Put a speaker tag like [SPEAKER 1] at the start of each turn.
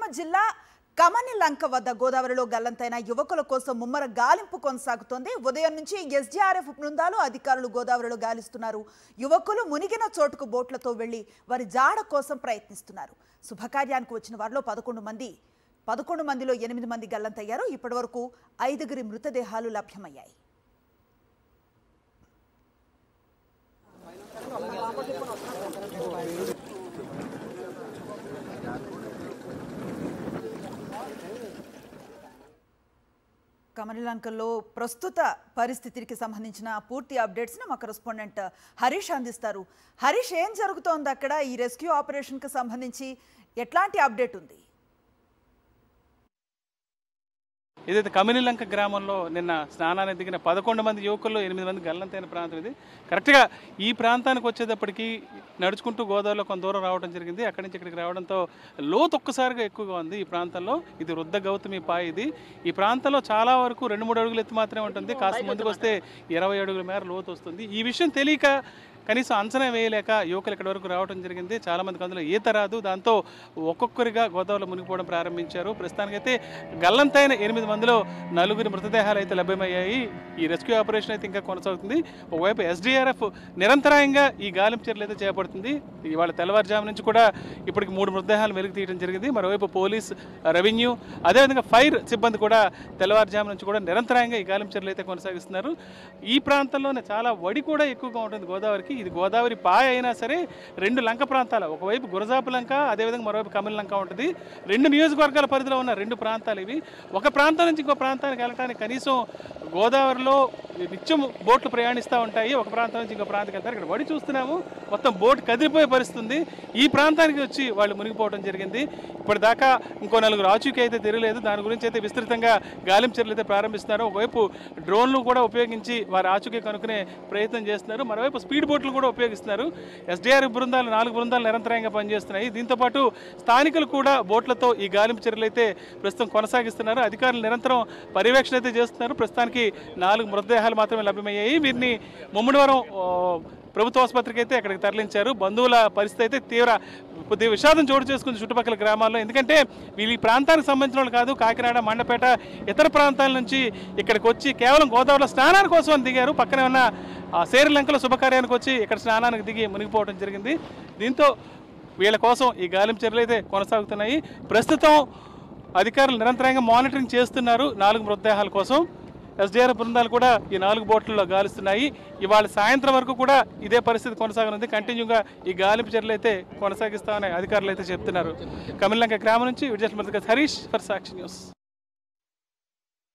[SPEAKER 1] కోనసీమ జిల్లా కమనిలంక వద్ద గోదావరిలో గల్లంతైన యువకుల కోసం ముమ్మర గాలింపు కొనసాగుతోంది. ఉదయం నుంచి ఎస్డీఆర్ఎఫ్ బృందాలు అధికారులు గోదావరిలో గాలిస్తున్నారు. యువకులు మునిగిన చోటుకు బోట్లతో వెళ్లి వారి జాడ కోసం ప్రయత్నిస్తున్నారు. శుభకార్యానికి వచ్చిన వారిలో 11 మందిలో 8 మంది గల్లంతయ్యారు. ఇప్పటివరకు 5 మృతదేహాలు లభ్యమయ్యాయి. కమనిలంకలో ప్రస్తుత పరిస్థితికి సంబంధించిన పూర్తి అప్డేట్స్ ని మా కరెస్పాండెంట్ హరీష్ అందిస్తారు. హరీష్, ఏం జరుగుతోంది అక్కడ? ఈ రెస్క్యూ ఆపరేషన్ కి సంబంధించి ఎట్లాంటి అప్డేట్ ఉంది?
[SPEAKER 2] ఏదైతే కమనిలంక గ్రామంలో నిన్న స్నానానికి దిగిన 11 మంది యువకుల్లో 8 మంది గల్లంతైన ప్రాంతం ఇది. కరెక్ట్గా ఈ ప్రాంతానికి వచ్చేటప్పటికి నడుచుకుంటూ గోదావరిలో కొంత దూరం రావడం జరిగింది. అక్కడి నుంచి ఇక్కడికి రావడంతో లోతు ఒక్కసారిగా ఎక్కువగా ఉంది ఈ ప్రాంతంలో. ఇది వృద్ధ గౌతమి పాయ. ఇది ఈ ప్రాంతంలో చాలా వరకు 2-3 అడుగులు ఎత్తు మాత్రమే ఉంటుంది. కాస్త ముందుకు వస్తే 20 అడుగుల మేర లోతు వస్తుంది. ఈ విషయం తెలియక కనీసం అంచనా వేయలేక యువకులు ఇక్కడి వరకు రావడం జరిగింది. చాలామందికి అందులో ఈత రాదు. దాంతో ఒక్కొక్కరిగా గోదావరిలో మునిగిపోవడం ప్రారంభించారు. ప్రస్తుతానికైతే గల్లంతైన 8 మందిలో 4 మృతదేహాలు అయితే లభ్యమయ్యాయి. ఈ రెస్క్యూ ఆపరేషన్ అయితే ఇంకా కొనసాగుతుంది. ఒకవైపు ఎస్డీఆర్ఎఫ్ నిరంతరాయంగా ఈ గాలింపు చర్యలు అయితే చేపడుతుంది. ఇవాళ తెల్లవారుజాము నుంచి కూడా ఇప్పటికి 3 మృతదేహాలు వెలికి తీయడం జరిగింది. మరోవైపు పోలీస్, రెవెన్యూ, అదేవిధంగా ఫైర్ సిబ్బంది కూడా తెల్లవారుజాము నుంచి కూడా నిరంతరాయంగా ఈ గాలింపు చర్యలు అయితే కొనసాగిస్తున్నారు. ఈ ప్రాంతంలోనే చాలా వడి కూడా ఎక్కువగా ఉంటుంది గోదావరికి. ఇది గోదావరి పాయ అయినా సరే 2 లంక ప్రాంతాలు, ఒకవైపు గురజాపు లంక, అదేవిధంగా మరోవైపు కమనిలంక ఉంటుంది. 2 నియోజకవర్గాల పరిధిలో ఉన్న 2 ప్రాంతాలు ఇవి. ఒక ప్రాంతం నుంచి ఇంకో ప్రాంతానికి వెళ్ళడానికి కనీసం గోదావరిలో నిత్యం బోట్లు ప్రయాణిస్తూ ఉంటాయి. ఒక ప్రాంతం నుంచి ఇంకో ప్రాంతానికి వెళ్తారు. ఇక్కడ వడి చూస్తున్నాము, మొత్తం బోట్ కదిలిపోయే పరిస్థితుంది. ఈ ప్రాంతానికి వచ్చి వాళ్ళు మునిగిపోవడం జరిగింది. ఇప్పటిదాకా ఇంకో 4 ఆచూకీ అయితే తెలియలేదు. దాని గురించి అయితే విస్తృతంగా గాలింపు చర్యలు అయితే ప్రారంభిస్తున్నారు. ఒకవైపు డ్రోన్లు కూడా ఉపయోగించి వారి ఆచూకీ కనుక్కునే ప్రయత్నం చేస్తున్నారు. మరోవైపు స్పీడ్ బోట్లు కూడా ఉపయోగిస్తున్నారు. ఎస్డీఆర్ఎఫ్ బృందాలు 4 బృందాలు నిరంతరంగా పనిచేస్తున్నాయి. దీంతోపాటు స్థానికులు కూడా బోట్లతో ఈ గాలింపు చర్యలు అయితే ప్రస్తుతం కొనసాగిస్తున్నారు. అధికారులు నిరంతరం పర్యవేక్షణ అయితే చేస్తున్నారు. ప్రస్తుతానికి 4 మృతదేహాలు మాత్రమే లభ్యమయ్యాయి. వీరిని ముమ్మడివరం ప్రభుత్వ ఆసుపత్రికి అయితే అక్కడికి తరలించారు. బంధువుల పరిస్థితి అయితే కొద్దిగా విషాదం చోటు చేసుకుంది చుట్టుపక్కల గ్రామాల్లో. ఎందుకంటే వీళ్ళు ఈ ప్రాంతానికి సంబంధించిన వాళ్ళు కాదు. కాకినాడ, మండపేట, ఇతర ప్రాంతాల నుంచి ఇక్కడికి వచ్చి కేవలం గోదావరిలో స్నానాని కోసం దిగారు. పక్కనే ఉన్న సేరిలంకలో శుభకార్యానికి వచ్చి ఇక్కడ స్నానానికి దిగి మునిగిపోవడం జరిగింది. దీంతో వీళ్ళ కోసం ఈ గాలింపు చర్యలు అయితే కొనసాగుతున్నాయి. ప్రస్తుతం అధికారులు నిరంతరంగా మానిటరింగ్ చేస్తున్నారు 4 మృతదేహాల కోసం. ఎస్డీఆర్ఎఫ్ బృందాలు కూడా ఈ 4 బోట్లలో గాలిస్తున్నాయి. ఇవాళ సాయంత్రం వరకు కూడా ఇదే పరిస్థితి కొనసాగనుంది. కంటిన్యూగా ఈ గాలింపు చర్యలు అయితే కొనసాగిస్తామని అధికారులు అయితే చెప్తున్నారు. కమనిలంక గ్రామం నుంచి Vijay Harish for Sakshi news.